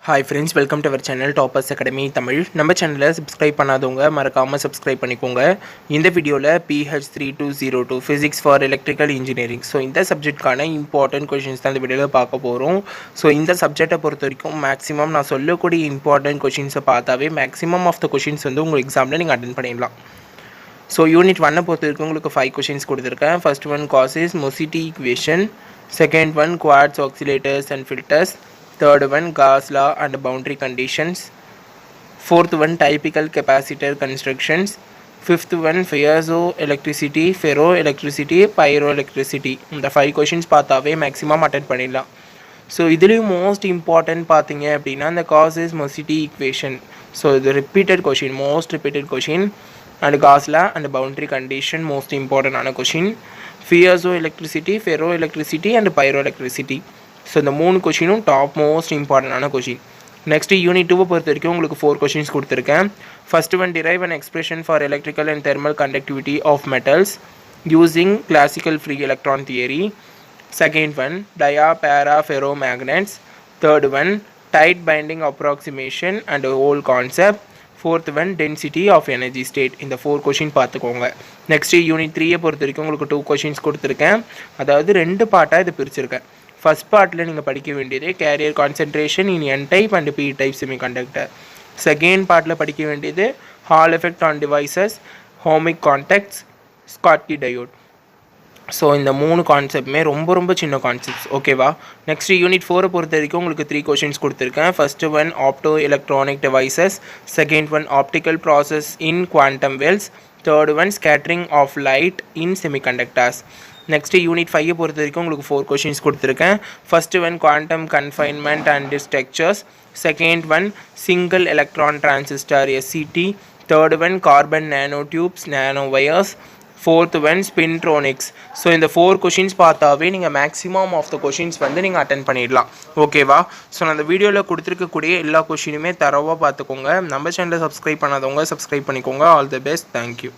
Hi friends, welcome to our channel Toppers Academy Tamil. நம்ம சேனலை subscribe பண்ணாதவங்க மறக்காமல் சப்ஸ்கிரைப் பண்ணிக்கோங்க. இந்த வீடியோவில் PH3202 Physics for Electrical Engineering. So இந்த சப்ஜெக்ட்கான இம்பார்ட்டன்ட் கொஷின்ஸ் தான் இந்த வீடியோவில் பார்க்க போகிறோம். ஸோ இந்த சப்ஜெக்டை பொறுத்த வரைக்கும் மேக்ஸிமம் நான் சொல்லக்கூடிய இம்பார்ட்டன்ட் கொஷின்ஸை பார்த்தாவே மேக்ஸிமம் ஆஃப் த கொஷின்ஸ் வந்து உங்கள் எக்ஸாமில் நீங்கள் அட்டென்ட் பண்ணிடலாம். ஸோ யூனிட் 1 பொறுத்த வரைக்கும் உங்களுக்கு 5 கொஷின்ஸ் கொடுத்துருக்கேன். First one Clausius Mossotti equation, second one quartz oscillators and filters, third one Gauss law and boundary conditions, fourth one typical capacitor constructions, fifth one piezoelectricity, ferroelectricity, pyroelectricity. இந்த 5 questions பார்த்தாவே maximum attend பண்ணிடலாம். So இதுலேயும் most important பார்த்தீங்க அப்படின்னா இந்த Clausius Mossotti equation. So இது repeated question, most repeated question. And Gauss law and boundary condition most இம்பார்ட்டண்டான question. piezoelectricity, ferroelectricity and pyroelectricity. So இந்த 3 கொஷினும் டாப் மோஸ்ட் இம்பார்ட்டண்டான கொஷின். நெக்ஸ்ட் யூனிட் 2 பொறுத்த வரைக்கும் உங்களுக்கு 4 கொஷின்ஸ் கொடுத்துருக்கேன். First one derive an expression for electrical and thermal conductivity of metals using classical free electron theory. Second one dia para ferro magnets. Third one tight binding approximation and hole concept. Fourth one density of energy state. இந்த 4 question பார்த்துக்கோங்க. Next unit 3 பொறுத்த வரைக்கும் உங்களுக்கு 2 questions கொடுத்துருக்கேன். அதாவது 2 பார்ட்டாக இது பிரிச்சிருக்கேன். First பார்ட்டில் நீங்கள் படிக்க வேண்டியது carrier concentration in N type and P type semiconductor. Second பார்ட்டில் படிக்க வேண்டியது Hall effect and devices, ohmic contacts, Schottky diode. So இந்த 3 கான்செப்டுமே ரொம்ப சின்ன கான்செப்ட்ஸ், ஓகேவா. நெக்ஸ்ட் யூனிட் 4 பொறுத்த வரைக்கும் உங்களுக்கு 3 கொஷின்ஸ் கொடுத்துருக்கேன். First one opto electronic devices, second one optical process in quantum wells, third one scattering of light in semiconductors. Next unit 5 பொறுத்த வரைக்கும் உங்களுக்கு 4 கொஷின்ஸ் கொடுத்துருக்கேன். First one quantum confinement and structures, second one single electron transistor SCT, third one carbon nano tubes nano wires, fourth one spintronics. So இந்த 4 questions பார்த்தாவே நீங்கள் maximum of the questions வந்து நீங்கள் attend பண்ணிடலாம், ஓகேவா. ஸோ நான் அந்த வீடியோவில் கொடுத்துருக்கக்கூடிய எல்லா கொஷினுமே தரவாக பார்த்துக்கோங்க. நம்ம சேனலை சப்ஸ்கிரைப் பண்ணாதவங்க சப்ஸ்கிரைப் பண்ணிக்கோங்க. All the best, thank you.